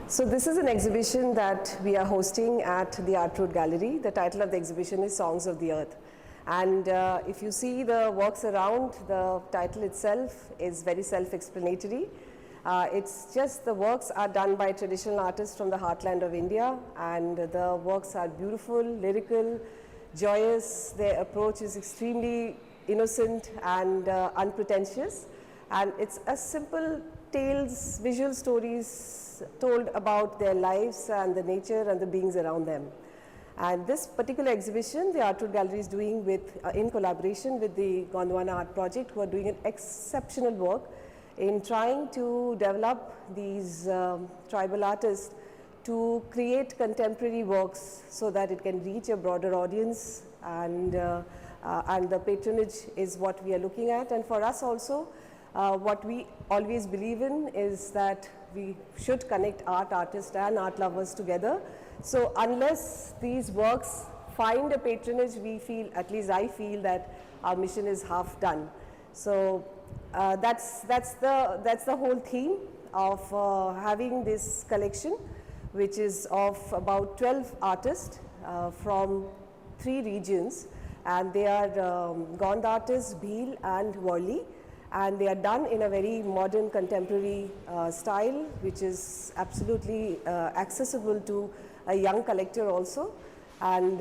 So this is an exhibition that we are hosting at the Art Road Gallery. The title of the exhibition is Songs of the Earth. And if you see the works around, the title itself is very self-explanatory. It's just the works are done by traditional artists from the heartland of India, and the works are beautiful, lyrical, joyous. Their approach is extremely innocent and unpretentious. And it's a simple tales, visual stories told about their lives and the nature and the beings around them. And this particular exhibition, the Art Road Gallery is doing in collaboration with the Gondwana Art Project, who are doing an exceptional work in trying to develop these tribal artists to create contemporary works so that it can reach a broader audience, and the patronage is what we are looking at. And for us also, what we always believe in is that we should connect art, artists and art lovers together. So unless these works find a patronage, we feel, at least I feel, that our mission is half done. So that's the whole theme of having this collection, which is of about 12 artists from 3 regions, and they are Gondh artists, Bhil and Warli. And they are done in a very modern contemporary style, which is absolutely accessible to a young collector also. And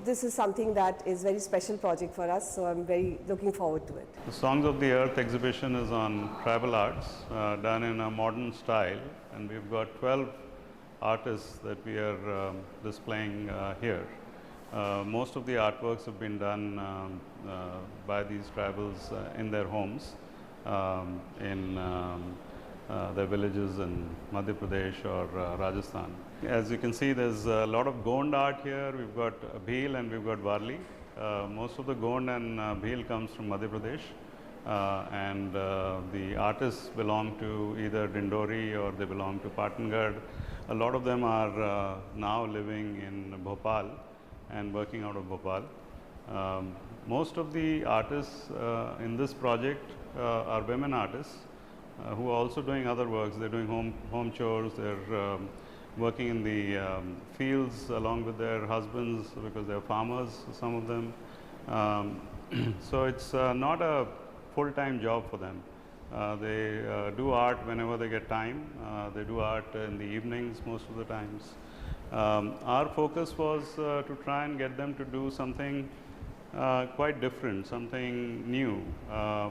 this is something that is a very special project for us, so I'm very looking forward to it. The Songs of the Earth exhibition is on tribal arts done in a modern style, and we've got 12 artists that we are displaying here. Most of the artworks have been done by these tribals in their homes, in their villages in Madhya Pradesh or Rajasthan. As you can see, there's a lot of Gondh art here. We've got Bhil and we've got Warli. Most of the Gondh and Bhil comes from Madhya Pradesh, and the artists belong to either Dindori or they belong to Patangarh. A lot of them are now living in Bhopal and working out of Bhopal. Most of the artists in this project are women artists who are also doing other works. They're doing home chores, they're working in the fields along with their husbands because they're farmers, some of them. So it's not a full-time job for them. They do art whenever they get time. They do art in the evenings most of the times. Our focus was to try and get them to do something quite different, something new,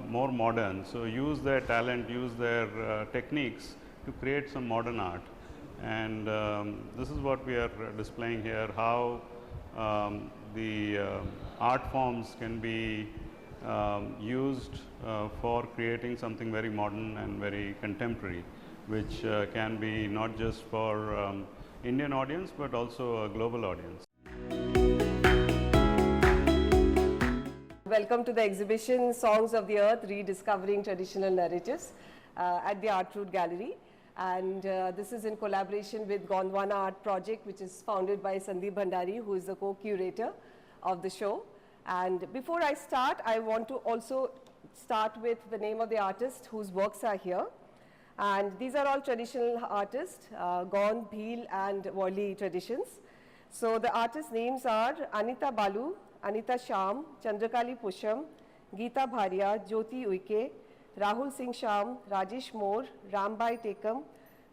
more modern. So use their talent, use their techniques to create some modern art. And this is what we are displaying here, how the art forms can be used for creating something very modern and very contemporary, which can be not just for Indian audience, but also a global audience. Welcome to the exhibition Songs of the Earth, Rediscovering Traditional Narratives at the Art Road Gallery. And this is in collaboration with Gondwana Art Project, which is founded by Sundeep Bhandari, who is the co-curator of the show. And before I start, I want to also start with the name of the artist whose works are here. And these are all traditional artists, Gondh, Bhil and Warli traditions. So the artists' names are Anita Balu, Anita Shyam, Chandrakali Pusham, Geeta Bharia, Jyoti Uike, Rahul Singh Shyam, Rajesh Moore, Rambai Tekam,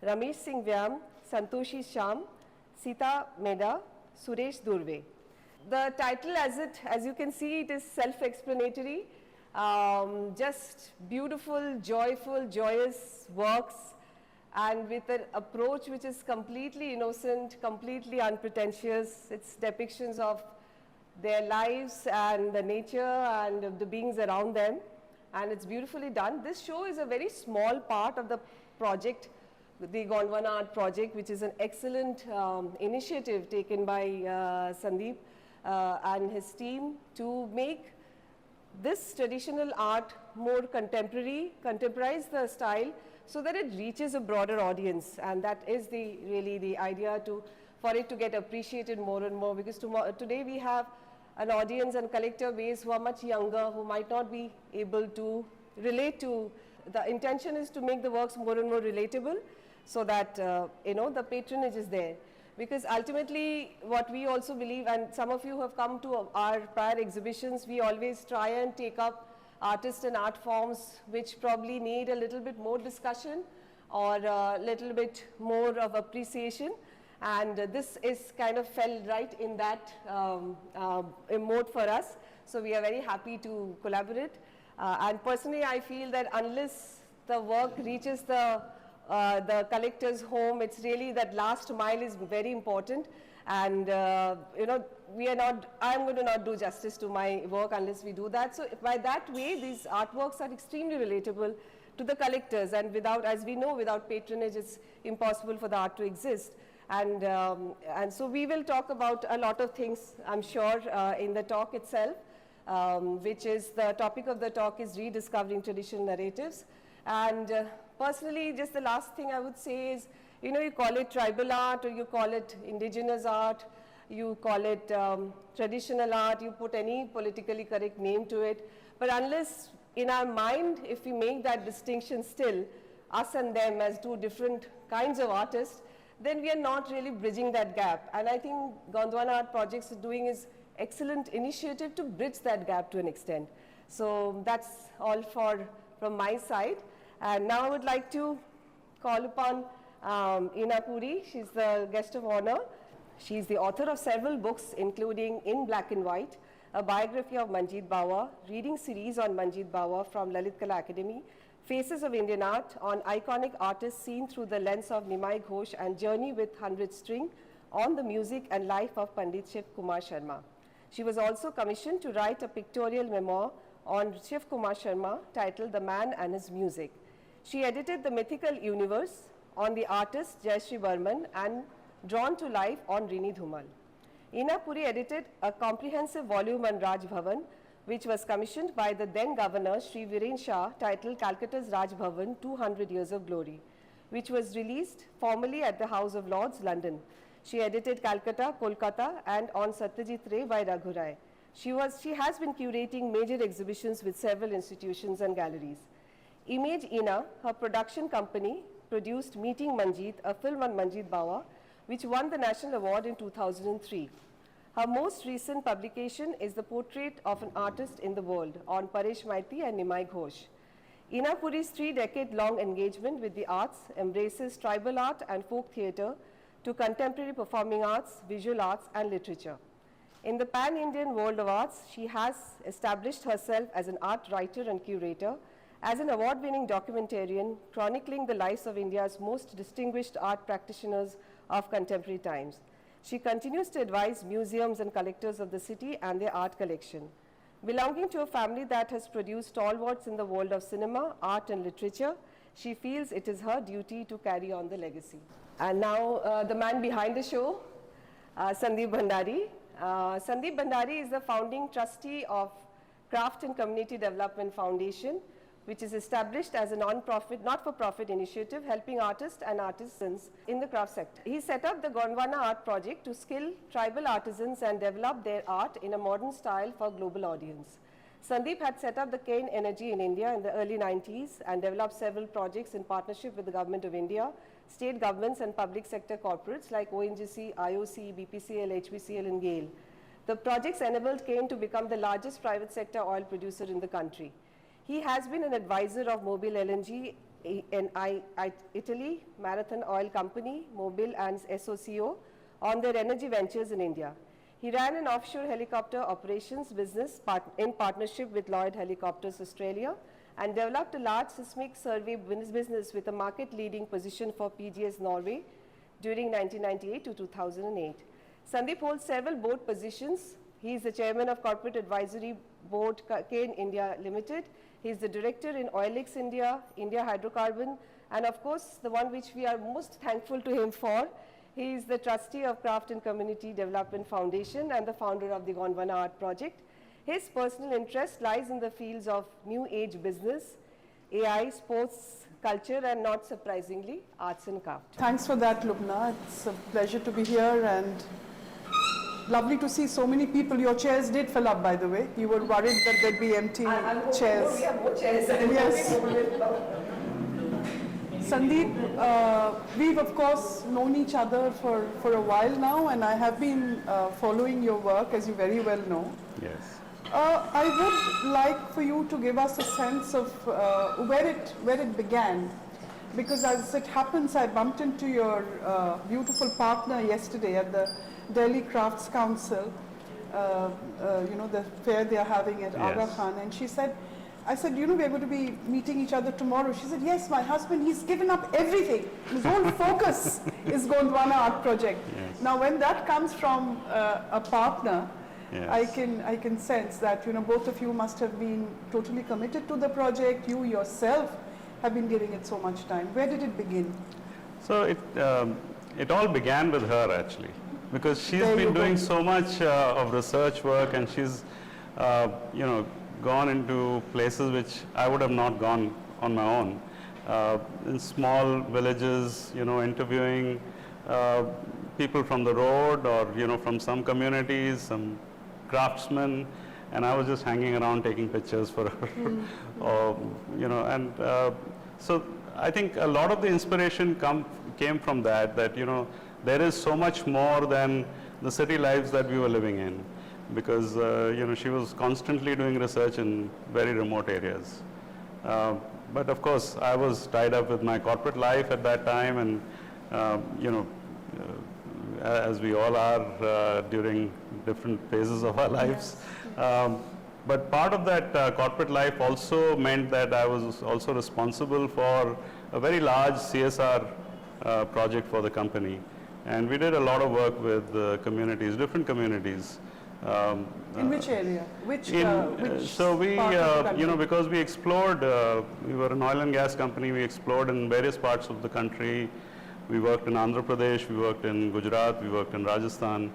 Ramesh Singh Vyam, Santoshi Shyam, Sita Meda, Suresh Durve. The title, as you can see, it is self-explanatory. Just beautiful, joyful, joyous works, and with an approach which is completely innocent, completely unpretentious. It's depictions of their lives and the nature and the beings around them, and it's beautifully done. This show is a very small part of the project, the Gondwana Art Project, which is an excellent initiative taken by Sundeep and his team to make this traditional art more contemporary, contemporize the style so that it reaches a broader audience. And that is really the idea, for it to get appreciated more and more, because today we have an audience and collector base who are much younger, who might not be able to relate to. The intention is to make the works more and more relatable. so that the patronage is there. Because ultimately what we also believe, and some of you who have come to our prior exhibitions, we always try and take up artist and art forms which probably need a little bit more discussion or a little bit more of appreciation, and this is kind of fell right in that mode for us. So we are very happy to collaborate, and personally I feel that unless the work reaches the collector's home, it's really that last mile is very important, and we are not, I'm going to not do justice to my work unless we do that. So by that way, these artworks are extremely relatable to the collectors, and without, as we know, without patronage it's impossible for the art to exist. And so we will talk about a lot of things, I'm sure, in the talk itself, which is, the topic of the talk is Rediscovering Traditional Narratives. And personally, just the last thing I would say is, you call it tribal art, or you call it indigenous art, you call it traditional art, you put any politically correct name to it, but unless in our mind, if we make that distinction still, us and them as two different kinds of artists, then we are not really bridging that gap. And I think Gondwana Art Project is doing is excellent initiative to bridge that gap to an extent. So that's all from my side. And now I would like to call upon Ina Puri. She's the guest of honor. She's the author of several books, including In Black and White, a biography of Manjeet Bawa, reading series on Manjeet Bawa from Lalit Kala Academy, Faces of Indian Art on iconic artists seen through the lens of Nimai Ghosh, and Journey with 100 String on the music and life of Pandit Shiv Kumar Sharma. She was also commissioned to write a pictorial memoir on Shiv Kumar Sharma titled The Man and His Music. She edited The Mythical Universe on the artist Jayashree Burman and Drawn to Life on Rini Dhumal. Ina Puri edited a comprehensive volume on Raj Bhavan, which was commissioned by the then governor Sri Viren Shah, titled Calcutta's Raj Bhavan 200 Years of Glory, which was released formally at the House of Lords, London. She edited Calcutta, Kolkata, and On Satyajit Ray by Raghu Rai. She has been curating major exhibitions with several institutions and galleries. Image Ina, her production company, produced Meeting Manjeet, a film on Manjeet Bawa, which won the National Award in 2003. Her most recent publication is The Portrait of an Artist in the World on Paresh Maiti and Nimai Ghosh. Ina Puri's 3-decade-long engagement with the arts embraces tribal art and folk theatre to contemporary performing arts, visual arts, and literature. In the pan-Indian world of arts, she has established herself as an art writer and curator, as an award-winning documentarian chronicling the lives of India's most distinguished art practitioners of contemporary times. She continues to advise museums and collectors of the city and their art collection. Belonging to a family that has produced stalwarts in the world of cinema, art, and literature, she feels it is her duty to carry on the legacy. And now the man behind the show, Sundeep Bhandari. Sundeep Bhandari is the founding trustee of Craft and Community Development Foundation, which is established as a non-profit, not-for-profit initiative helping artists and artisans in the craft sector. He set up the Gondwana Art Project to skill tribal artisans and develop their art in a modern style for global audience. Sandeep had set up the Cane Energy in India in the early 90s and developed several projects in partnership with the Government of India, state governments and public sector corporates like ONGC, IOC, BPCL, HPCL and GAIL. The projects enabled Cane to become the largest private sector oil producer in the country. He has been an advisor of Mobil LNG in Italy, Marathon Oil Company, Mobil and SOCO on their energy ventures in India. He ran an offshore helicopter operations business in partnership with Lloyd Helicopters Australia and developed a large seismic survey business with a market-leading position for PGS Norway during 1998 to 2008. Sandeep holds several board positions. He is the chairman of Corporate Advisory Board, Cane India Limited. He is the director in Oilix India, India Hydrocarbon, and of course, the one which we are most thankful to him for. He is the trustee of Craft and Community Development Foundation and the founder of the Gondwana Art Project. His personal interest lies in the fields of new age business, AI, sports, culture, and not surprisingly, arts and craft. Thanks for that, Lubna. It's a pleasure to be here and lovely to see so many people. Your chairs did fill up, by the way. You were worried that there'd be empty chairs. We have more chairs. Yes. Sundeep, we've of course known each other for a while now, and I have been following your work, as you very well know. Yes. I would like for you to give us a sense of where it began, because as it happens, I bumped into your beautiful partner yesterday at the Delhi Crafts Council, the fair they are having at Aga Yes. Khan, and she said, I said, we're going to be meeting each other tomorrow. She said, yes, my husband, he's given up everything. His whole focus is Gondwana Art Project. Yes. Now, when that comes from a partner, Yes. I can sense that both of you must have been totally committed to the project. You yourself have been giving it so much time. Where did it begin? So it all began with her actually, because she's There you been doing go. so much of research work, and she's gone into places which I would have not gone on my own, in small villages, interviewing people from the road or from some communities, some craftsmen, and I was just hanging around taking pictures for her. So I think a lot of the inspiration came from that there is so much more than the city lives that we were living in, because she was constantly doing research in very remote areas. But of course, I was tied up with my corporate life at that time, and as we all are during different phases of our lives. But part of that corporate life also meant that I was also responsible for a very large CSR project for the company. And we did a lot of work with communities, different communities. In which area? Which So we, part of the country? because we explored, we were an oil and gas company, we explored in various parts of the country. We worked in Andhra Pradesh, we worked in Gujarat, we worked in Rajasthan.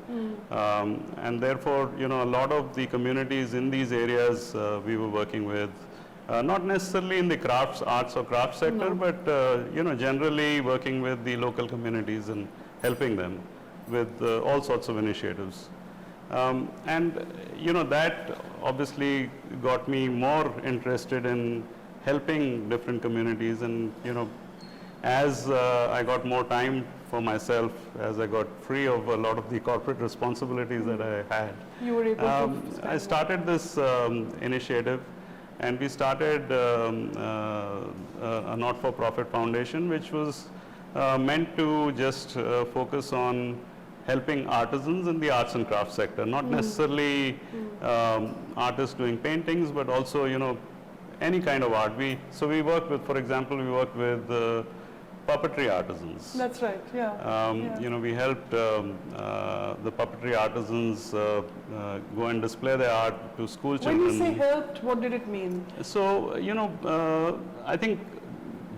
And therefore, a lot of the communities in these areas we were working with. Not necessarily in the arts or crafts sector, but generally working with the local communities and helping them with all sorts of initiatives. That obviously got me more interested in helping different communities, and as I got more time for myself, as I got free of a lot of the corporate responsibilities that I had, You were able to spend I started this initiative, and we started a not-for-profit foundation, which was meant to just focus on helping artisans in the arts and crafts sector, not necessarily artists doing paintings, but also any kind of art. So we worked with, for example, we worked with puppetry artisans. That's right, yeah. We helped the puppetry artisans go and display their art to school When children. you say helped, what did it mean? So, I think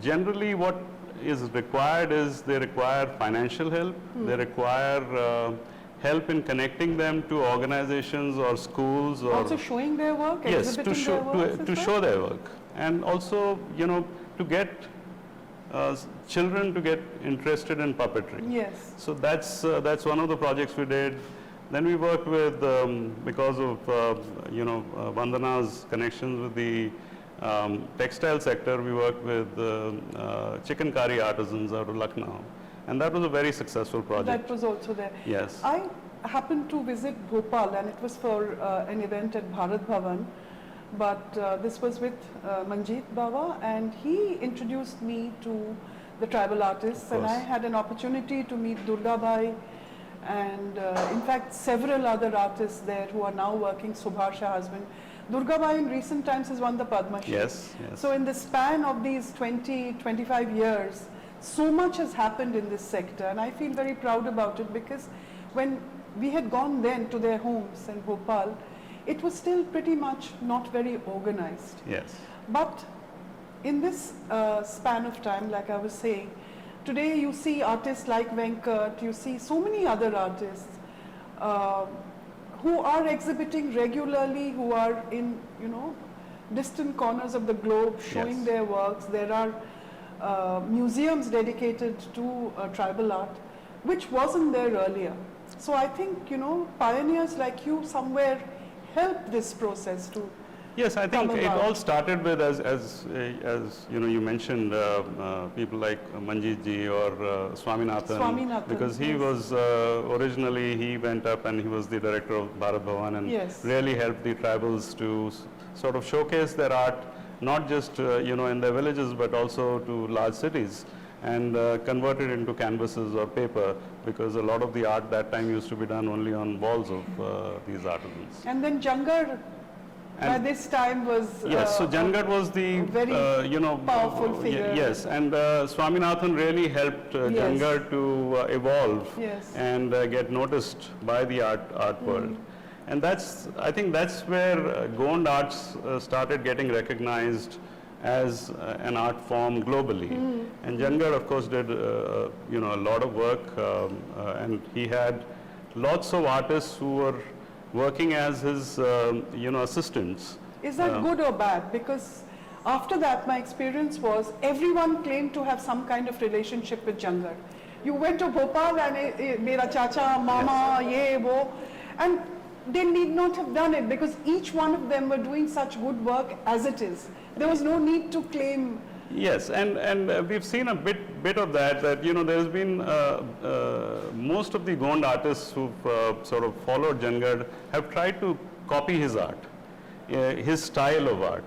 generally what is required is they require financial help, they require help in connecting them to organizations or schools, or Also showing their work, yes, exhibiting their works as show their work, and also to get children to get interested in puppetry. Yes. So that's one of the projects we did. Then we worked with, because of Vandana's connections with the textile sector, we worked with chicken curry artisans out of Lucknow, and that was a very successful project. That was also there. Yes. I happened to visit Bhopal, and it was for an event at Bharat Bhavan, but this was with Manjeet Bawa, and he introduced me to the tribal artists, and I had an opportunity to meet Durga Bhai and in fact several other artists there who are now working. Subhash, her husband. Durga Bhai in recent times has won the Padma Shri. Yes, yes. So in the span of these 20, 25 years, so much has happened in this sector, and I feel very proud about it, because when we had gone then to their homes in Bhopal, it was still pretty much not very organized. Yes. But in this span of time, like I was saying, today you see artists like Venkat, you see so many other artists who are exhibiting regularly, who are in, distant corners of the globe showing Yes. their works. There are museums dedicated to tribal art, which wasn't there earlier. So I think, pioneers like you somewhere helped this process to Yes, I think come it about? all started with, as you know, you mentioned people like Manjeet ji or Swaminathan, Swaminathan, because he yes. was originally, he went up and he was the director of Bharat Bhavan and Yes. really helped the tribals to sort of showcase their art, not just you know, in their villages, but also to large cities, and convert it into canvases or paper, because a lot of the art that time used to be done only on walls of these artisans. And then Jangarh, by this time was Yes, so Jangarh was the very you know, powerful figure. Yes, and Swaminathan really helped Yes. Jangarh to evolve Yes. and get noticed by the art world. And that's, I think that's where Gond arts started getting recognized as an art form globally. And Jangarh, of course, did you know, a lot of work, and he had lots of artists who were working as his you know, assistants. Is that good or bad? Because after that, my experience was everyone claimed to have some kind of relationship with Jangarh. You went to Bhopal and mera chacha, mama, ye, wo, and they need not have done it because each one of them were doing such good work as it is. There was no need to claim. Yes, and we've seen a bit of that you know, there's been most of the Gond artists who've sort of followed Jangarh have tried to copy his art, his style of art.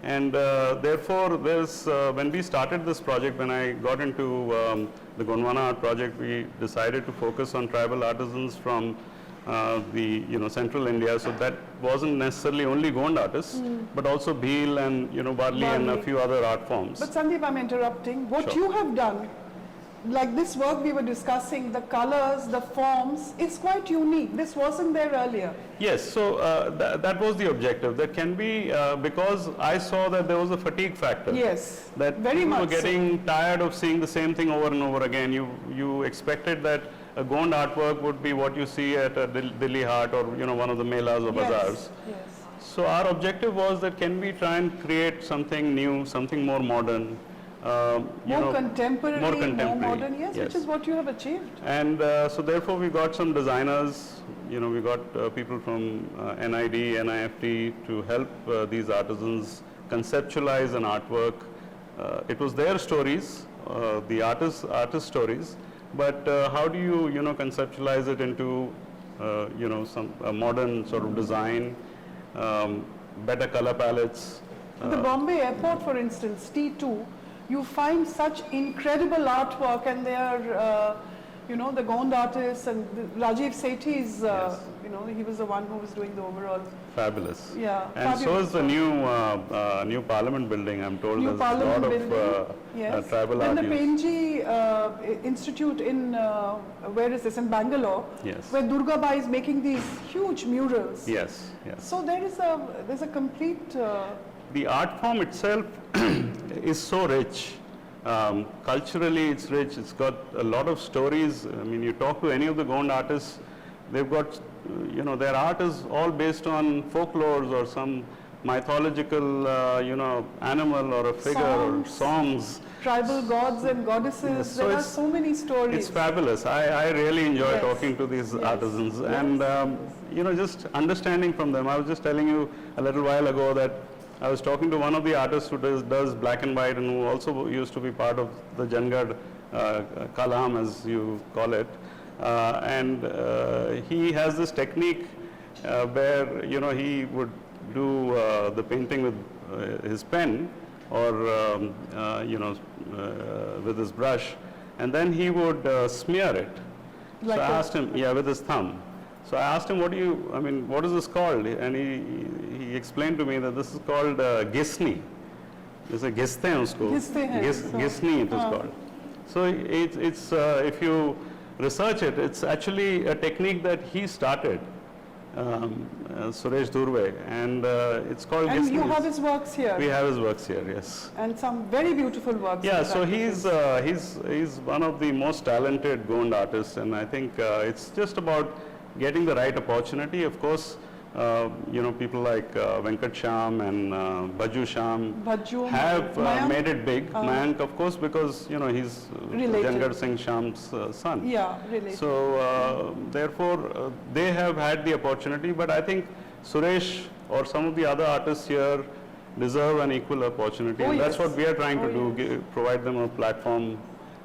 And therefore, there's, when we started this project, when I got into the Gondwana Art Project, we decided to focus on tribal artisans from the, you know, central India. So that wasn't necessarily only Gond artists, but also Bhil and, you know, Warli and a few other art forms. But Sundeep, I'm interrupting. What Sure. you have done, like this work we were discussing, the colors, the forms, is quite unique. This wasn't there earlier. Yes, so that was the objective. That can be because I saw that there was a fatigue factor. Yes, That very people were much so. getting tired of seeing the same thing over and over again. You expected that a Gond artwork would be what you see at a Delhi Haat or, you know, one of the melas or bazaars. Yes. So our objective was that can we try and create something new, something more modern, you know, Contemporary, more more contemporary. modern, yes, which is what you have achieved. And so therefore we got some designers, you know, we got people from NID, NIFT to help these artisans conceptualize an artwork. It was their stories, the artist stories, but how do you, you know, conceptualize it into, you know, some modern sort of design, better color palettes. The Bombay airport, for instance, T2, you find such incredible artwork, and they are, you know, the Gond artists, and Rajiv Sethi's, Yes. you know, he was the one who was doing the overall. Fabulous. Yeah, And so fabulous is the work. new Parliament building. I'm told New there's a Parliament lot building, of yes. tribal Then art the used. Penji Institute in, where is this, in Bangalore, Yes. where Durga Bai is making these huge murals. Yes, yes. So there's a complete, The art form itself is so rich. Culturally, it's rich. It's got a lot of stories. I mean, you talk to any of the Gond artists, they've got, you know, their art is all based on folklores or some mythological, you know, animal or a figure or songs. tribal gods and goddesses. Yes, so There are it's- so many stories. It's fabulous. I really enjoy Yes. talking to these Yes. artisans Yes. and, you know, just understanding from them. I was just telling you a little while ago that I was talking to one of the artists who does black and white and who also used to be part of the Jangarh Kalam, as you call it. And he has this technique where, you know, he would do the painting with his pen or, you know, with his brush, and then he would smear it. Like so I a- asked him, yeah, with his thumb. So I asked him, what is this called? And he explained to me that this is called gisni. It's a gisते हैं उसको. घिसते हैं, so- Gisni it is called. So it's if you research it, it's actually a technique that he started, Suresh Durve, and it's called And gisni. you have his works here. We have his works here, yes. And some very beautiful works. Yeah, in so fact. he's one of the most talented Gond artists, and I think it's just about getting the right opportunity. Of course, you know, people like Venkat Shyam and Baju Shyam Bhajju, have Mayank. made it big. Mayank, of course, because, you know, he's Related. Jangarh Singh Shyam's son. Yeah, really. So therefore, they have had the opportunity, but I think Suresh or some of the other artists here deserve an equal opportunity. And that's what we are trying to do, provide them a platform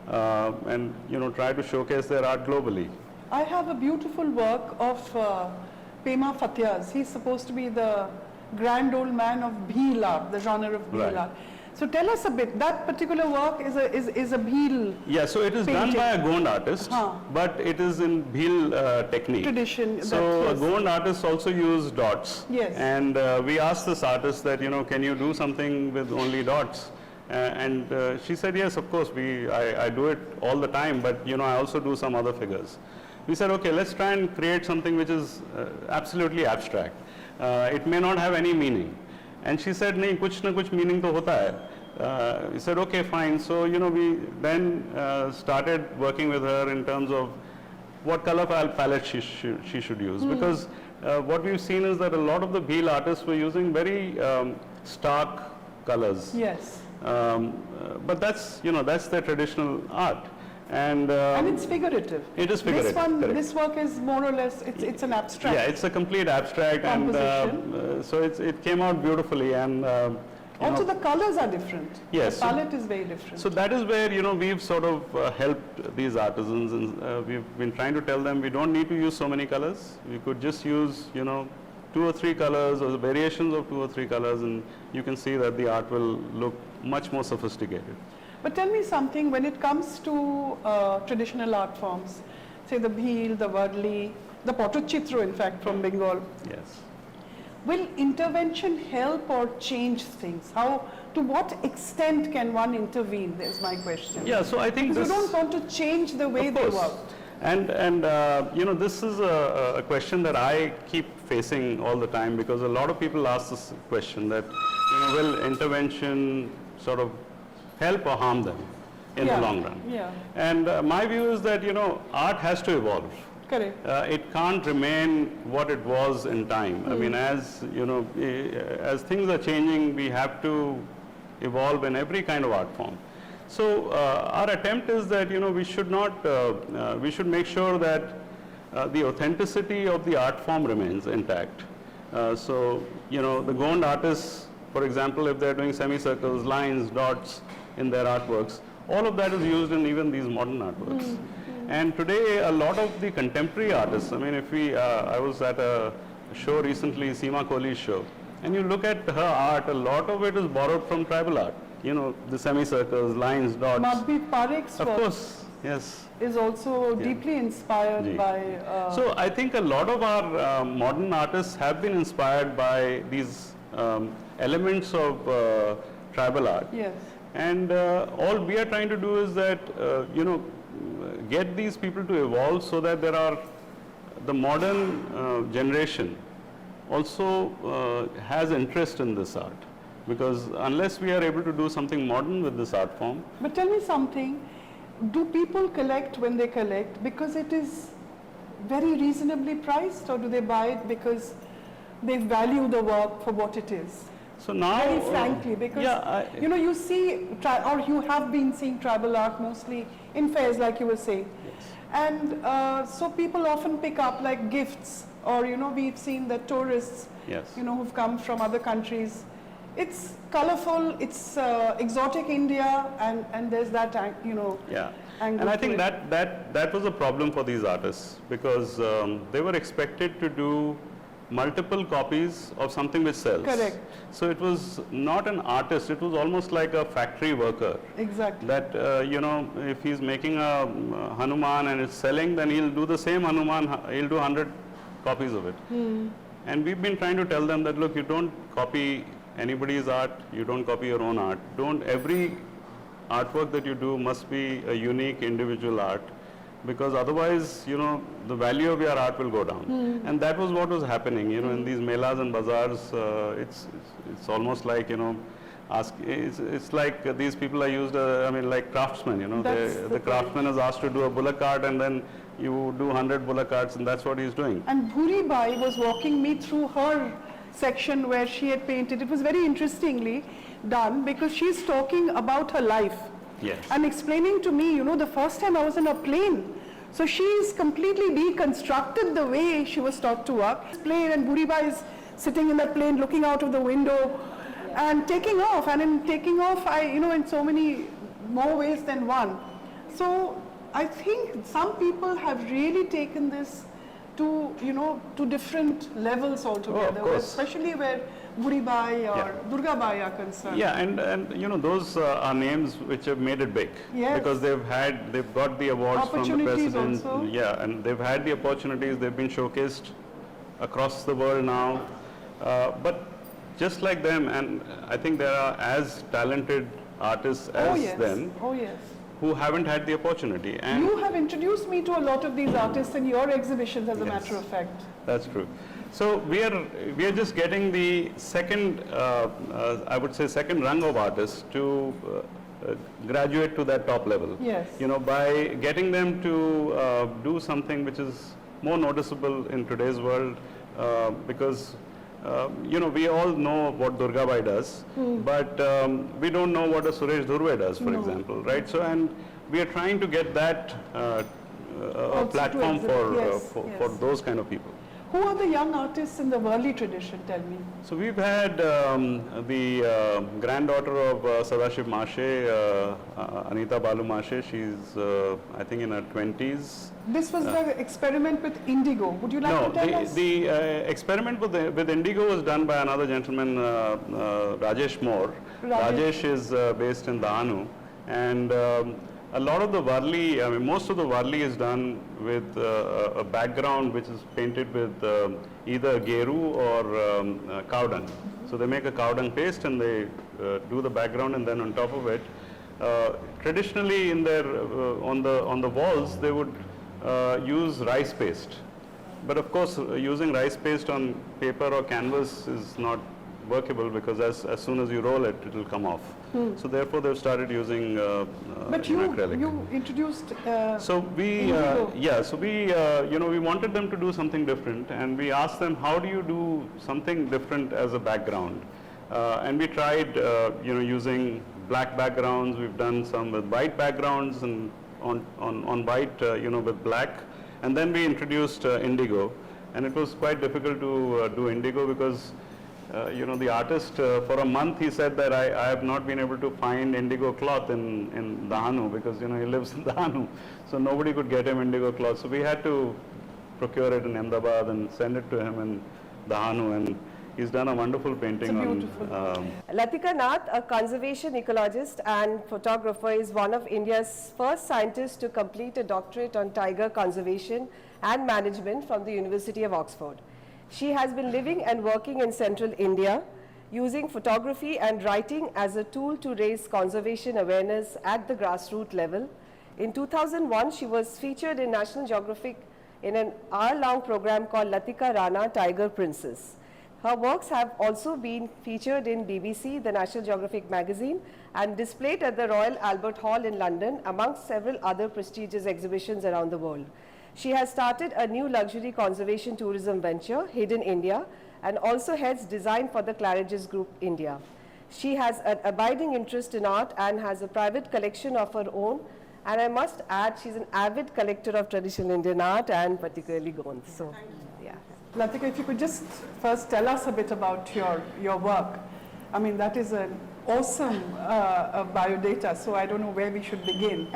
and try to showcase their art globally. I have a beautiful work of Pema Fathia's. He's supposed to be the grand old man of Bhil art, the genre of Bhil art. So tell us a bit. That particular work is a Bhil. Yeah, so it is done by a Gond artist, but it is in Bhil technique. Tradition. So a Gond artist also use dots. Yes. And we asked this artist that can you do something with only dots? And she said yes, of course. I do it all the time, but I also do some other figures. We said okay, let's try and create something which is absolutely abstract. It may not have any meaning. And she said, nahi, kuch na kuch meaning to hota hai. We said, okay, fine. So, we then started working with her in terms of what color palette she should use. Because what we've seen is that a lot of the Bhil artists were using very stark colors. Yes. But that's, that's their traditional art. And it's figurative. It is figurative. This work is more or less, it's an abstract. Yeah, it's a complete abstract, and so it came out beautifully. And also the colors are different. Yes, the palette is very different. So that is where we've sort of helped these artisans, and we've been trying to tell them we don't need to use so many colors. We could just use 2 or 3 colors or variations of 2 or 3 colors, and you can see that the art will look much more sophisticated. But tell me something, when it comes to traditional art forms, say the Bhil, the Warli, the Pottochitro in fact from Bengal. Yes. Will intervention help or change things? To what extent can one intervene? Is my question. Yeah, so I think because you don't want to change the way they work. And this is a question that I keep facing all the time, because a lot of people ask this question that will intervention sort of help or harm them in the long run? Yeah. And my view is that art has to evolve. Correct. It can't remain what it was in time. I mean, as as things are changing, we have to evolve in every kind of art form. So our attempt is that we should not we should make sure that the authenticity of the art form remains intact. So the Gond artists, for example, if they're doing semicircles, lines, dots in their artworks, all of that is used in even these modern artworks. And today, a lot of the contemporary artists, I mean, if I was at a show recently, Seema Kohli's show, and you look at her art, a lot of it is borrowed from tribal art. The semicircles, lines, dots. Madhvi Parekh's work, of course, yes, is also deeply inspired by... So I think a lot of our modern artists have been inspired by these elements of tribal art. Yes. And all we are trying to do is that, get these people to evolve so that the modern generation also has interest in this art. Because unless we are able to do something modern with this art form. But tell me something, do people collect when they collect because it is very reasonably priced, or do they buy it because they value the work for what it is? So now, very frankly, because you see, or you have been seeing tribal art mostly in fairs, like you were saying, and so people often pick up like gifts, or we've seen the tourists, who've come from other countries. It's colorful, it's exotic India, and there's that angle. And I think that was a problem for these artists, because they were expected to do multiple copies of something which sells. Correct. So it was not an artist, it was almost like a factory worker. Exactly. That, if he's making a Hanuman and it's selling, then he'll do the same Hanuman, he'll do 100 copies of it. And we've been trying to tell them that, look, you don't copy anybody's art, you don't copy your own art. Every artwork that you do must be a unique individual art, because otherwise, the value of your art will go down. And that was what was happening, in these melas and bazaars. It's almost like, it's like these people are used, like craftsmen, the craftsman is asked to do a bullock cart, and then you do 100 bullock carts, and that's what he's doing. And Bhuri Bai was walking me through her section where she had painted. It was very interestingly done, because she's talking about her life. Yes. And explaining to me, the first time I was in a plane. So she's completely deconstructed the way she was taught to work. Plane, and Bhuri Bai is sitting in that plane, looking out of the window, and taking off. And in taking off, in so many more ways than one. So I think some people have really taken this to, to different levels altogether, especially where Bhuri Bai or Durga Bai are concerned. Yeah, and those are names which have made it big, because they've got the awards from the president. Also. Yeah, and they've had the opportunities. They've been showcased across the world now. But just like them, and I think there are as talented artists as them. Oh yes. Who haven't had the opportunity. And you have introduced me to a lot of these artists in your exhibitions, as a matter of fact. That's true. So we are just getting the second, I would say, second rung of artists to graduate to that top level. Yes. By getting them to do something which is more noticeable in today's world, because we all know what Durga Bai does, but we don't know what a Suresh Dhurve does, for example, right? So, and we are trying to get that platform for those kind of people. Who are the young artists in the Warli tradition, tell me? So we've had the granddaughter of Sadashiv Mashe, Anita Balu Mashe. She's, I think, in her 20s. This was the experiment with indigo. Would you like to tell us? The experiment with indigo was done by another gentleman, Rajesh Moore. Rajesh is based in Dahanu, and a lot of the Warli, most of the Warli is done with a background which is painted with either geru or cow dung. So they make a cow dung paste and they do the background, and then on top of it, traditionally in their on the walls they would use rice paste. But of course, using rice paste on paper or canvas is not workable, because as soon as you roll it, it will come off. So therefore, they've started using acrylic. You introduced. So we, we wanted them to do something different, and we asked them, how do you do something different as a background? And we tried, using black backgrounds. We've done some with white backgrounds, and on white, with black. And then we introduced indigo, and it was quite difficult to do indigo, because the artist, for a month he said that I have not been able to find indigo cloth in Dahanu, because he lives in Dahanu, so nobody could get him indigo cloth. So we had to procure it in Ahmedabad and send it to him in Dahanu, and he's done a wonderful painting. It's beautiful. Latika Nath, a conservation ecologist and photographer, is one of India's first scientists to complete a doctorate on tiger conservation and management from the University of Oxford. She has been living and working in central India, using photography and writing as a tool to raise conservation awareness at the grassroots level. In 2001, she was featured in National Geographic in an hour-long program called Latika Rana, Tiger Princess. Her works have also been featured in BBC, the National Geographic magazine, and displayed at the Royal Albert Hall in London, amongst several other prestigious exhibitions around the world. She has started a new luxury conservation tourism venture, Hidden India, and also heads design for the Claridge's Group India. She has an abiding interest in art and has a private collection of her own. And I must add, she's an avid collector of traditional Indian art, and particularly Gond. So, yeah. Latika, if you could just first tell us a bit about your work. I mean, that is an awesome biodata, so I don't know where we should begin.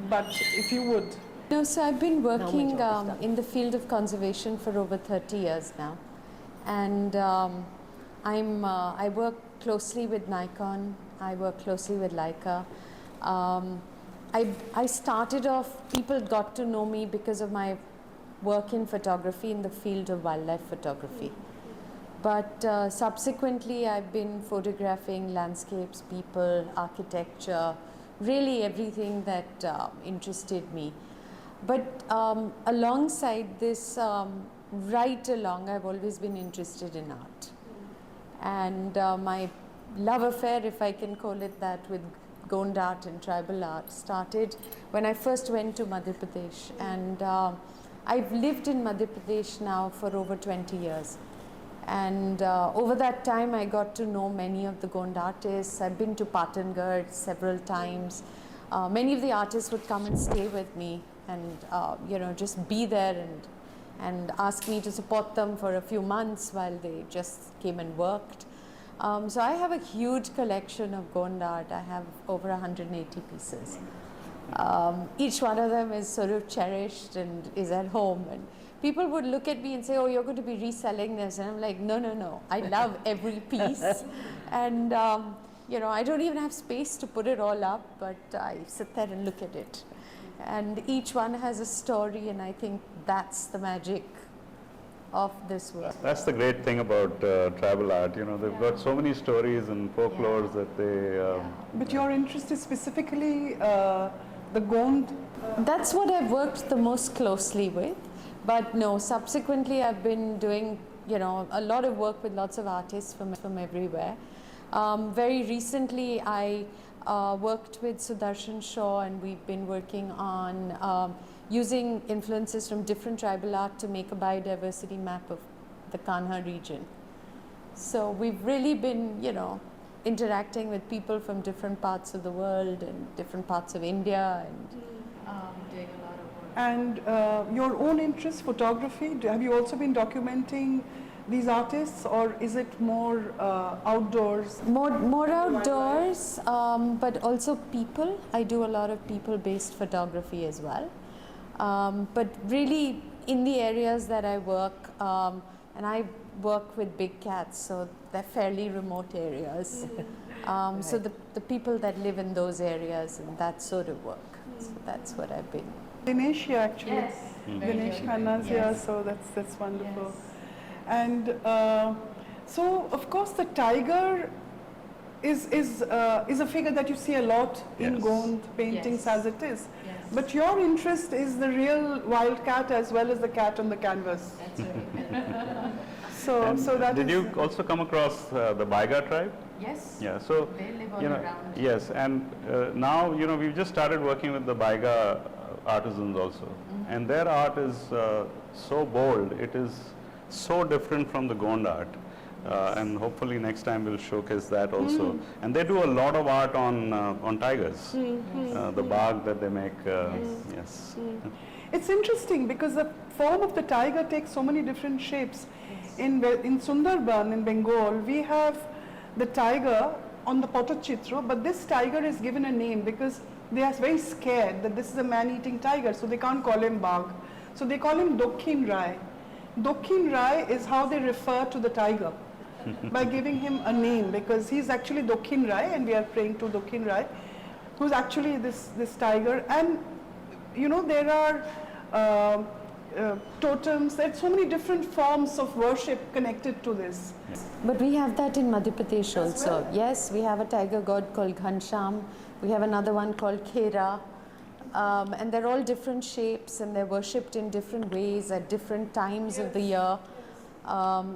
But if you would. No, so I've been working in the field of conservation for over 30 years now. And I work closely with Nikon, I work closely with Leica. I started off, people got to know me because of my work in photography in the field of wildlife photography. But subsequently, I've been photographing landscapes, people, architecture, really everything that interested me. But alongside this, right along, I've always been interested in art. And my love affair, if I can call it that, with Gond art and tribal art started when I first went to Madhya Pradesh. And I've lived in Madhya Pradesh now for over 20 years. And over that time, I got to know many of the Gond artists. I've been to Patangarh several times. Many of the artists would come and stay with me and just be there and asked me to support them for a few months while they just came and worked. So I have a huge collection of Gondwana art. I have over 180 pieces. Each one of them is sort of cherished and is at home. And people would look at me and say, oh, you're going to be reselling this. And I'm like, no, no, no. I love every piece. And, you know, I don't even have space to put it all up, but I sit there and look at it. And each one has a story, and I think that's the magic of this work. That's the great thing about tribal art. You know, they've got so many stories and folklores that they... But your interest is specifically the Gond? That's what I've worked the most closely with. But no, subsequently I've been doing, you know, a lot of work with lots of artists from everywhere. Very recently I worked with Sudarshan Shaw, and we've been working on using influences from different tribal art to make a biodiversity map of the Kanha region. So we've really been, you know, interacting with people from different parts of the world and different parts of India, and doing a lot of work. And your own interest, photography, have you also been documenting these artists, or is it more outdoors? More outdoors, but also people. I do a lot of people-based photography as well. But really in the areas that I work, and I work with big cats, so they're fairly remote areas. Right. So the people that live in those areas and that sort of work. So that's what I've been. Dinesh here actually. Yes. Dinesh Khanna's here, so that's wonderful. Yes. And so of course the tiger is a figure that you see a lot in Gond paintings as it is. Yes. But your interest is the real wild cat as well as the cat on the canvas. That's right. So that did is, you also come across the Baiga tribe? Yes. Yeah, so They live all you know, around. yes, and now you know we've just started working with the Baiga artisans also, and their art is so bold. It is so different from the Gond art, and hopefully next time we'll showcase that also. And they do a lot of art on tigers, the bark that they make. Yes. it's interesting because the form of the tiger takes so many different shapes. In Sundarban in Bengal, we have the tiger on the Potachitra, but this tiger is given a name because they are very scared that this is a man-eating tiger, so they can't call him Bagh. So they call him Dokhin Rai. Dokhin Rai is how they refer to the tiger by giving him a name, because he's actually Dokhin Rai and we are praying to Dokhin Rai, who's actually this tiger. And you know, there are totems, there are so many different forms of worship connected to this. But we have that in Madhya Pradesh also. Yes, we have a tiger god called Ghansham. We have another one called Khera. And they're all different shapes, and they're worshipped in different ways at different times of the year.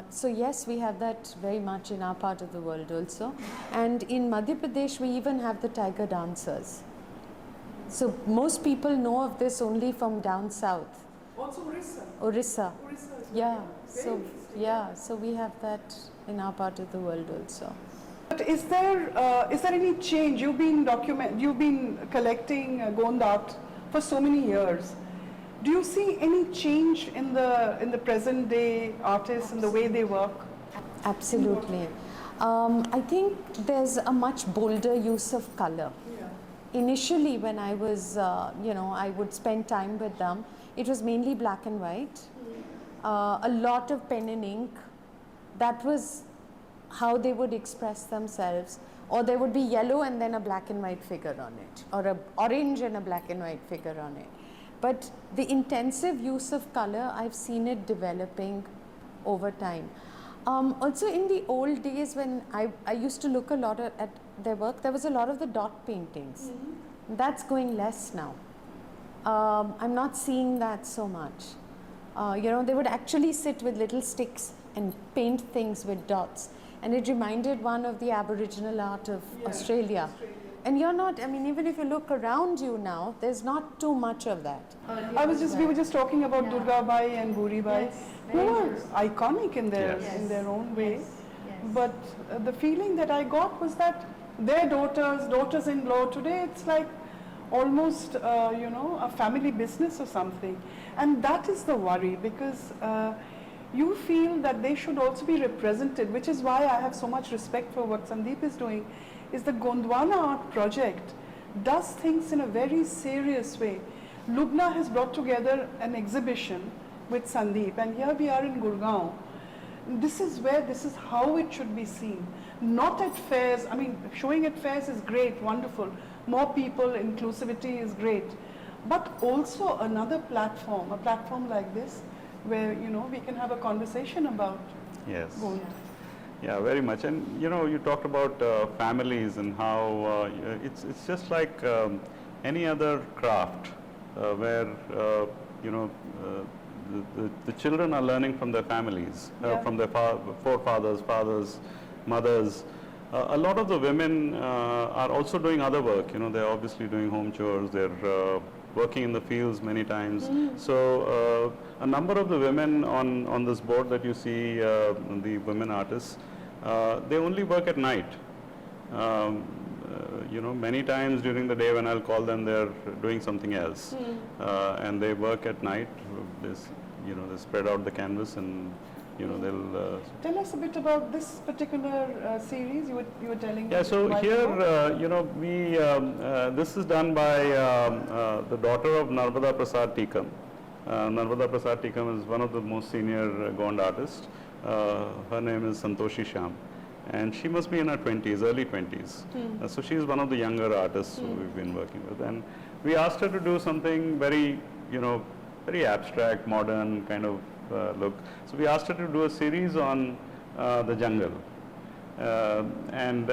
So yes, we have that very much in our part of the world also. And in Madhya Pradesh, we even have the tiger dancers. So most people know of this only from down south. Also Orissa. Yeah. So we have that in our part of the world also. But is there any change? You've been collecting Gond art for so many years. Do you see any change in the present day artists and the way they work? Absolutely. I think there's a much bolder use of color. Initially, when I was, I would spend time with them, it was mainly black and white. A lot of pen and ink. That was how they would express themselves. Or there would be yellow and then a black and white figure on it, or a orange and a black and white figure on it. But the intensive use of color, I've seen it developing over time. Also in the old days when I used to look a lot at their work, there was a lot of the dot paintings. That's going less now. I'm not seeing that so much. They would actually sit with little sticks and paint things with dots. And it reminded one of the Aboriginal art of Australia. And even if you look around you now, there's not too much of that. We were just talking about Durga Bai and Bhuri Bai, who are iconic in their own way. But the feeling that I got was that their daughters-in-law, today it's like almost, you know, a family business or something. And that is the worry, because you feel that they should also be represented, which is why I have so much respect for what Sundeep is doing, is the Gondwana Art Project does things in a very serious way. Lubna has brought together an exhibition with Sundeep, and here we are in Gurugram. This is how it should be seen. Not at fairs. I mean, showing at fairs is great, wonderful. More people, inclusivity is great. But also another platform, a platform like this, where, you know, we can have a conversation about Yes. gold. Yeah, very much. And you know, you talked about families and how it's just like any other craft where you know the children are learning from their families, Yeah. from their forefathers, fathers, mothers. A lot of the women are also doing other work. You know, they're obviously doing home chores. They're working in the fields many times. So a number of the women on this board that you see, the women artists, they only work at night. You know, many times during the day when I'll call them, they're doing something else, and they work at night. This, you know, they spread out the canvas, and you know, they'll. Tell us a bit about this particular series you were telling. Yeah, so while here, ago. you know, we this is done by the daughter of Narmada Prasad Tikam. Narmada Prasad Tikam is one of the most senior Gond artists. Her name is Santoshi Shyam, and she must be in her 20s, early 20s. So she's one of the younger artists who we've been working with, and we asked her to do something very, you know, very abstract, modern kind of look. So we asked her to do a series on the jungle, and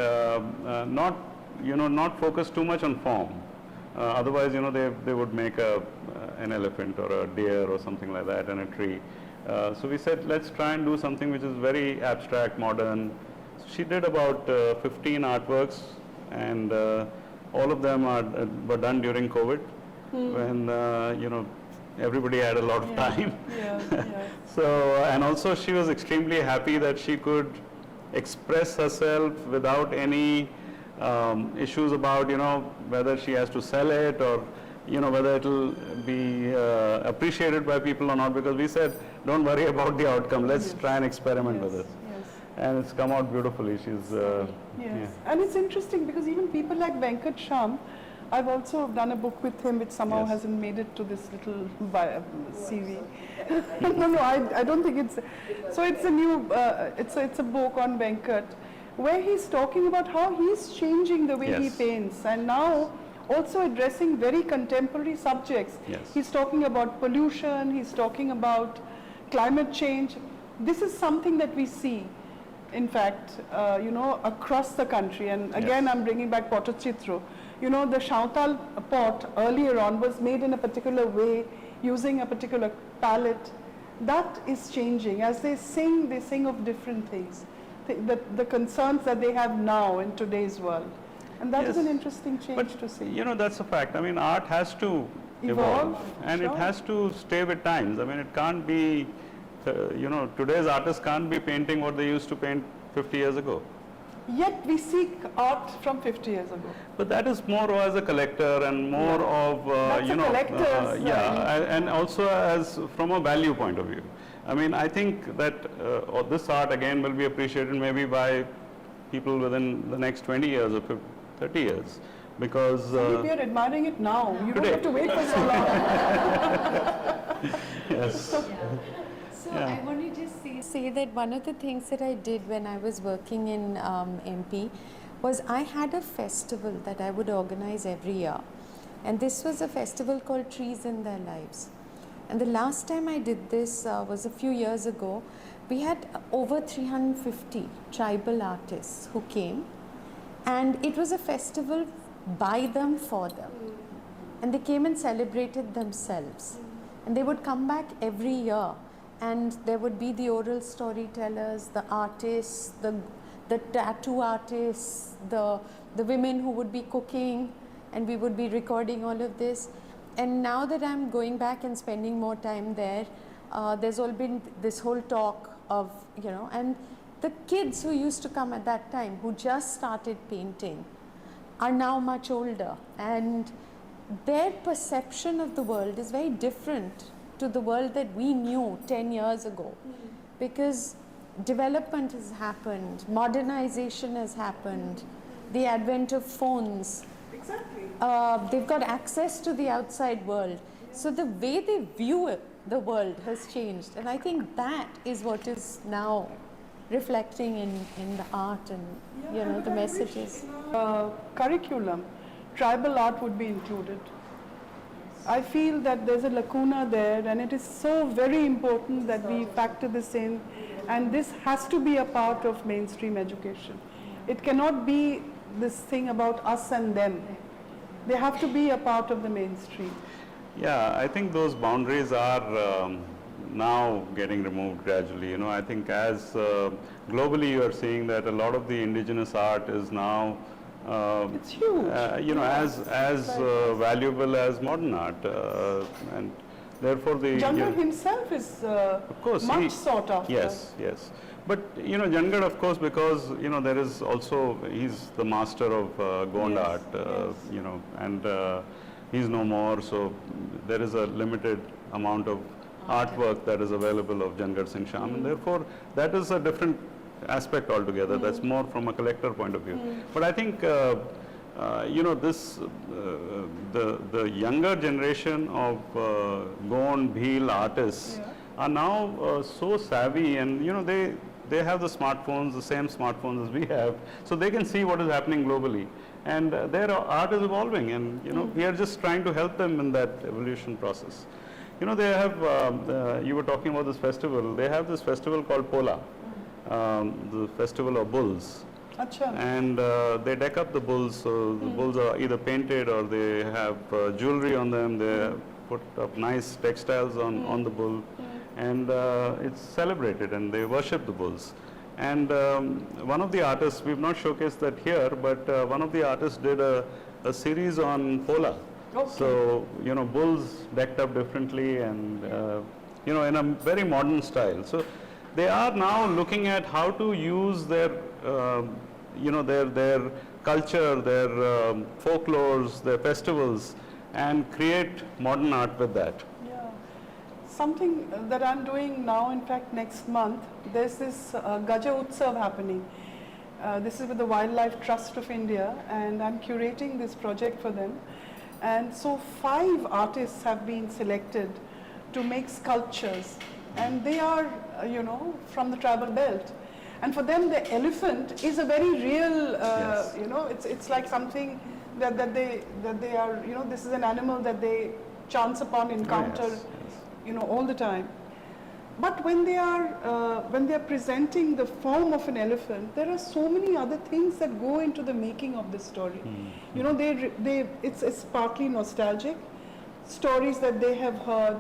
not, you know, not focus too much on form. Otherwise, you know, they would make an elephant or a deer or something like that, and a tree. So we said, let's try and do something which is very abstract, modern. So she did about 15 artworks, and all of them were done during COVID, when you know, everybody had a lot of time. Yeah. So, and also she was extremely happy that she could express herself without any issues about, you know, whether she has to sell it or, you know, whether it'll be appreciated by people or not, because we said, don't worry about the outcome, let's try and experiment with it. Yes. And it's come out beautifully. She's, Yes, and it's interesting because even people like Venkat Shyam, I've also done a book with him which somehow Yes. hasn't made it to this little CV. No, I don't think it's, so it's a new, it's a book on Venkat where he's talking about how he's changing the way he Yes. paints, and now also addressing very contemporary subjects. Yes. He's talking about pollution, he's talking about climate change. This is something that we see, in fact, you know, across the country. And again, Yes. I'm bringing back Potachitro. You know, the Shautal pot earlier on was made in a particular way, using a particular palette. That is changing. As they sing of different things, the concerns that they have now in today's world. And that is Yes. an interesting change but to see. you know, that's a fact. I mean, art has to evolve, and sure. it has to stay with times. I mean, it can't be, you know, today's artists can't be painting what they used to paint 50 years ago. Yet we seek art from 50 years ago. But that is more as a collector and more of, That's you a know, collector's, and also as from a value point of view. I mean, I think that this art again will be appreciated maybe by people within the next 20 years or 30 years, because We are admiring it now. You don't today. have to wait for so long. yes. So I want to just say that one of the things that I did when I was working in MP was I had a festival that I would organize every year, and this was a festival called Trees in Their Lives. And the last time I did this was a few years ago. We had over 350 tribal artists who came, and it was a festival by them, for them. And they came and celebrated themselves. And they would come back every year, and there would be the oral storytellers, the artists, the tattoo artists, the women who would be cooking, and we would be recording all of this. And now that I'm going back and spending more time there, there's all been this whole talk of, you know, and the kids who used to come at that time, who just started painting, are now much older, and their perception of the world is very different to the world that we knew 10 years ago, because development has happened, modernization has happened, the advent of phones. Exactly. They've got access to the outside world. So the way they view it, the world has changed. And I think that is what is now reflecting in the art and the messages. Curriculum, tribal art would be included. I feel that there's a lacuna there, and it is so very important that we factor this in, and this has to be a part of mainstream education. It cannot be this thing about us and them. They have to be a part of the mainstream. Yeah, I think those boundaries are now getting removed gradually. I think as globally you are seeing that a lot of the indigenous art is now It's huge. as valuable as modern art, and therefore the Jangarh himself is of course much sought after. Yes, yes. But Jangarh, of course, because there is also, he's the master of Gondwana Art, and he's no more. So there is a limited amount of artwork that is available of Jangarh Singh Shyam, and therefore that is a different aspect altogether. That's more from a collector point of view. But I think this the younger generation of Bhil artists are now so savvy, and they have the smartphones, the same smartphones as we have, so they can see what is happening globally, and their art is evolving, and we are just trying to help them in that evolution process. They have you were talking about this festival. They have this festival called Pola, the festival of bulls. Achha. And they deck up the bulls, so the bulls are either painted or they have jewelry on them. They put up nice textiles on the bull, and it's celebrated, and they worship the bulls. And one of the artists, we've not showcased that here, but one of the artists did a series on Pola. Okay. So bulls decked up differently, and in a very modern style. So they are now looking at how to use their their culture, their folklores, their festivals, and create modern art with that. Yeah. Something that I'm doing now, in fact, next month, there's this Gaja Utsav happening. This is with the Wildlife Trust of India, and I'm curating this project for them. And so 5 artists have been selected to make sculptures, and they are, from the tribal belt. And for them, the elephant is a very real, Yes. it's like something that they are, this is an animal that they chance upon, encounter, Yes. all the time. But when they are presenting the form of an elephant, there are so many other things that go into the making of this story. It's partly nostalgic, stories that they have heard,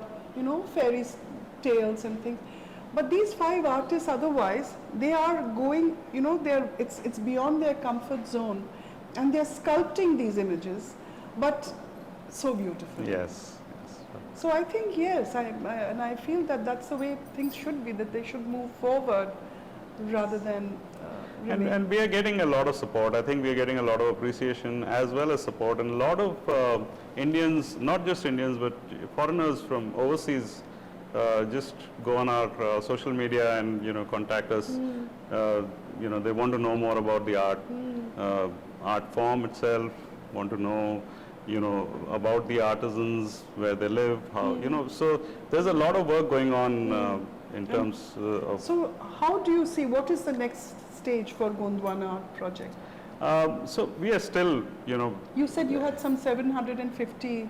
fairy tales and things. But these 5 artists, otherwise, they are going, it's beyond their comfort zone, and they're sculpting these images, but so beautifully. Yes. So I think, yes, and I feel that that's the way things should be, that they should move forward rather than remain. And we are getting a lot of support. I think we are getting a lot of appreciation as well as support, and a lot of Indians, not just Indians, but foreigners from overseas, just go on our social media and contact us. They want to know more about the art form itself, want to know about the artisans, where they live, how, so there's a lot of work going on in terms of... So how do you see, what is the next stage for Gondwana Art Project? So we are still, You said you had some 750.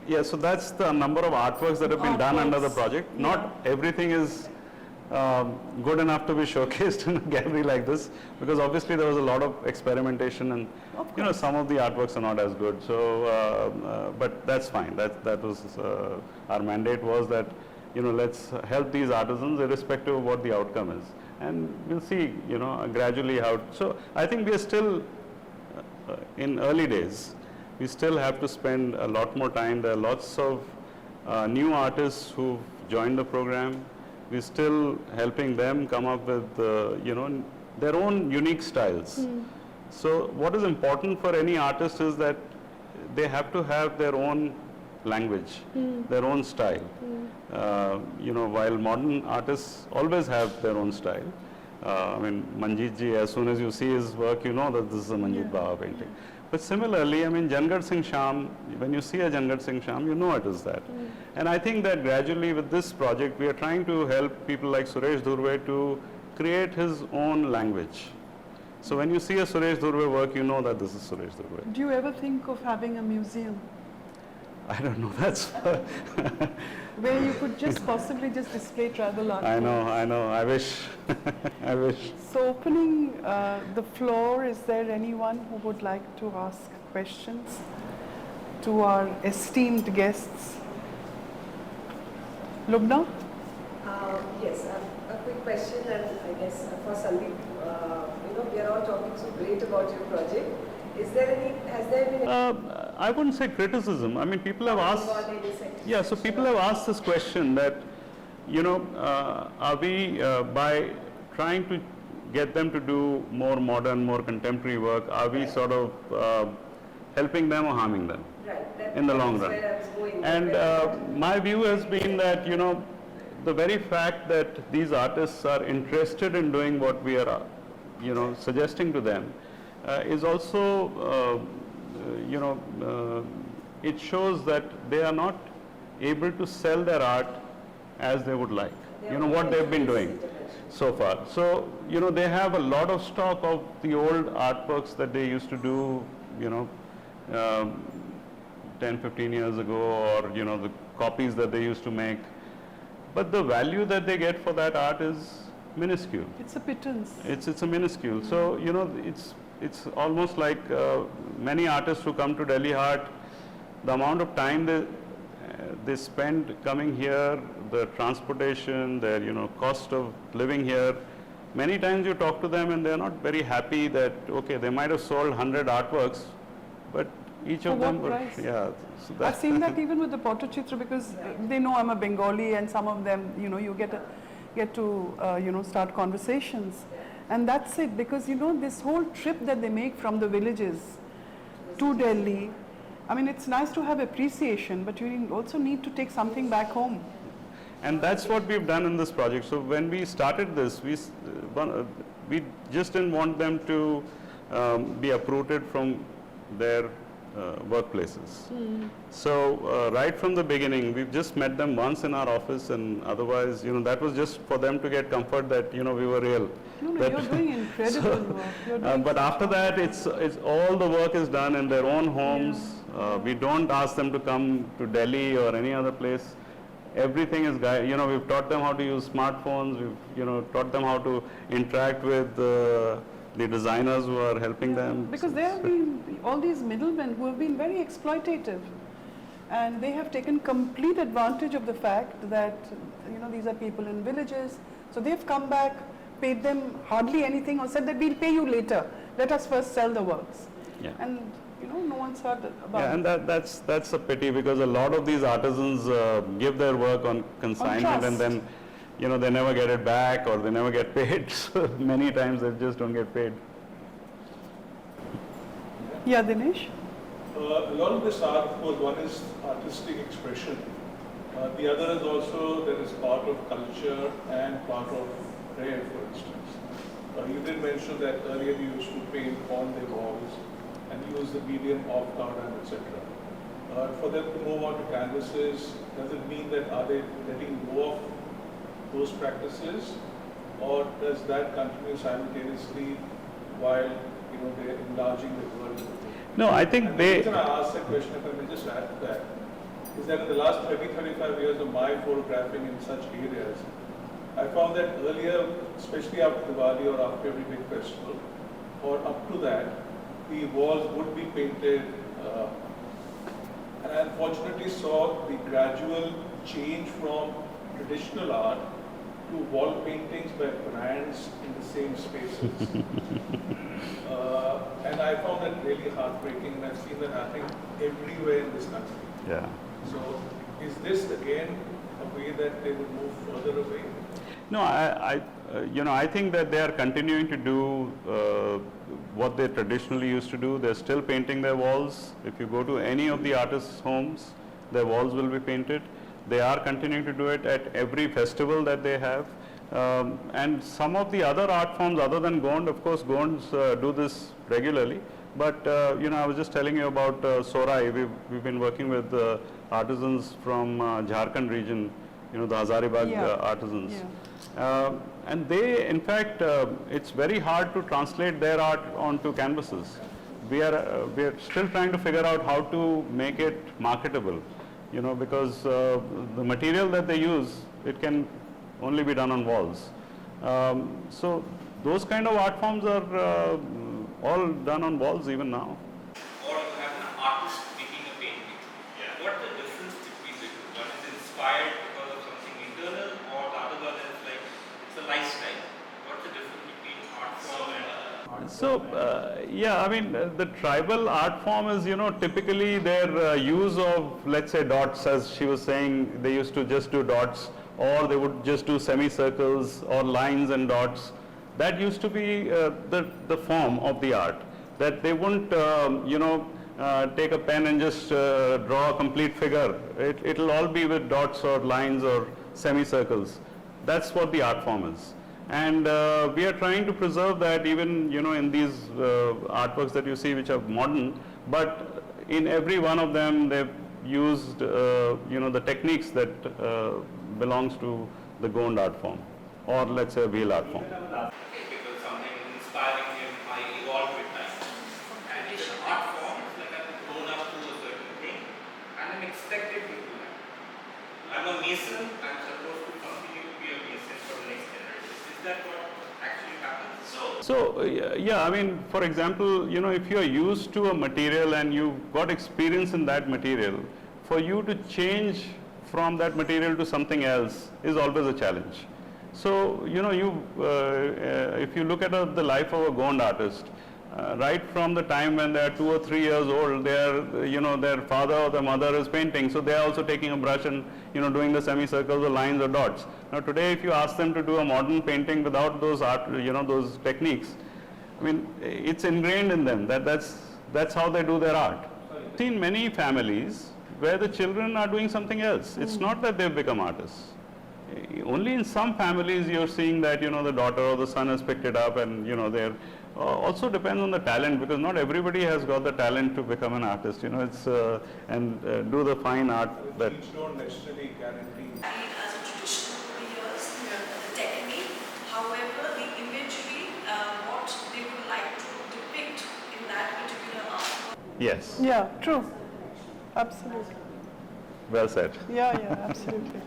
Yeah, so that's the number of artworks that have been done under the project. Yeah. Not everything is good enough to be showcased in a gallery like this, because obviously there was a lot of experimentation, and some of the artworks are not as good. So, but that's fine. That was our mandate, was that let's help these artisans irrespective of what the outcome is, and we'll see gradually how. So I think we are still in early days. We still have to spend a lot more time. There are lots of new artists who've joined the program. We're still helping them come up with, their own unique styles. So what is important for any artist is that they have to have their own language, their own style. You know, while modern artists always have their own style. I mean, Manjeet ji, as soon as you see his work, you know that this is a Manjeet Baba painting. But similarly, I mean, Jangarh Singh Shyam, when you see a Jangarh Singh Shyam, you know it is that. And I think that gradually with this project, we are trying to help people like Suresh Dhurve to create his own language. So when you see a Suresh Dhurve work, you know that this is Suresh Dhurve. Do you ever think of having a museum I don't know, that's... where you could just possibly just display tribal art? I know, I wish, I wish. So opening the floor, is there anyone who would like to ask questions to our esteemed guests? Lubna? Yes, a quick question, and I guess for Sundeep, you know, we are all talking so great about your project. Is there any, has there been I wouldn't say criticism. I mean, people have asked... Yeah, so people have asked this question that, you know, are we, by trying to get them to do more modern, more contemporary work, are we sort of helping them or harming them in the long run? And my view has been that, you know, the very fact that these artists are interested in doing what we are, you know, suggesting to them is also, you know, it shows that they are not able to sell their art as they would like, you know, what they've been doing so far. So, you know, they have a lot of stock of the old artworks that they used to do, you know, 10, 15 years ago, or, you know, the copies that they used to make. But the value that they get for that art is minuscule. It's a pittance. It's a minuscule. So, you know, it's almost like many artists who come to Delhi Art, the amount of time they spend coming here, the transportation, their, you know, cost of living here. Many times you talk to them and they're not very happy that, okay, they might have sold 100 artworks, but each of them were, yeah. So I've seen that even with the Potachitra, because they know I'm a Bengali, and some of them, you know, you get to you know, start conversations. And that's it, because, you know, this whole trip that they make from the villages to Delhi, I mean, it's nice to have appreciation, but you also need to take something back home. And that's what we've done in this project. So when we started this, we just didn't want them to be uprooted from their workplaces. So right from the beginning, we've just met them once in our office, and otherwise, you know, that was just for them to get comfort that, you know, we were real. No, you're doing incredible work. You're doing but after that, it's all the work is done in their own homes. We don't ask them to come to Delhi or any other place. Everything is, you know, we've taught them how to use smartphones. We've, you know, taught them how to interact with the designers who are helping them. Because there have been all these middlemen who have been very exploitative, and they have taken complete advantage of the fact that, you know, these are people in villages. So they've come back, paid them hardly anything, or said that we'll pay you later. Let us first sell the works. Yeah. And, you know, no one's heard about Yeah, and that's a pity, because a lot of these artisans give their work on consignment, and then, you know, they never get it back, or they never get paid. So many times they just don't get paid. Yeah, Dinesh? A lot of this art, of course, one is artistic expression. The other is also, there is part of culture and part of prayer, for instance. You did mention that earlier you used to paint on the walls and use the medium of cardamom, etc. For them to move on to canvases, does it mean that are they letting go of those practices, or does that continue simultaneously while, you know, they're enlarging the world? No, I think and the reason I asked that question, if I may just add to that, is that in the last 30-35 years of my photographing in such areas, I found that earlier, especially after Diwali or after every big festival, or up to that, the walls would be painted, and I unfortunately saw the gradual change from traditional art to wall paintings by brands in the same spaces. And I found that really heartbreaking, and I've seen that happening everywhere in this country. Yeah. So is this again a way that they would move further away? No, I think that they are continuing to do what they traditionally used to do. They're still painting their walls. If you go to any of the artists' homes, their walls will be painted. They are continuing to do it at every festival that they have. And some of the other art forms other than Gond, of course, Gonds do this regularly. But I was just telling you about Sorai. We've been working with artisans from Jharkhand region, the Hazaribagh artisans. Yeah. And they, in fact, it's very hard to translate their art onto canvases. We are still trying to figure out how to make it marketable, because the material that they use, it can only be done on walls. So those kind of art forms are all done on walls even now. Or you have an artist making a painting. Yeah. What's the difference between the two? One is inspired because of something internal, or the other one is like it's a lifestyle. What's the difference between art form and So, the tribal art form is, typically their use of, let's say, dots, as she was saying, they used to just do dots, or they would just do semicircles or lines and dots. That used to be the form of the art, that they wouldn't, take a pen and just draw a complete figure. It'll all be with dots or lines or semicircles. That's what the art form is. And we are trying to preserve that even, in these artworks that you see, which are modern, but in every one of them, they've used, the techniques that belongs to the Gond art form, or let's say a Bhil art form. because something inspiring him, I evolved with time. And it's an art form, it's like I've grown up to a certain thing, and I'm expected to do that. I'm a mason, I'm supposed to continue to be a mason for the next generation. Is that what actually happens? So, for example, if you're used to a material and you've got experience in that material, for you to change from that material to something else is always a challenge. So, if you look at the life of a Gond artist, right from the time when they are 2 or 3 years old, they are, their father or their mother is painting, so they are also taking a brush and, doing the semicircles or lines or dots. Now, today, if you ask them to do a modern painting without those those techniques, it's ingrained in them. That's how they do their art. I've seen many families where the children are doing something else. It's not that they've become artists. Only in some families you're seeing that, the daughter or the son has picked it up, and, they're also depends on the talent, because not everybody has got the talent to become an artist, it's do the fine art that. Things don't necessarily guarantee. As a tradition over the years, the technique, however, the imagery, what they would like to depict in that particular art. Yes. Yeah, true. Absolutely. Well said. Yeah, absolutely.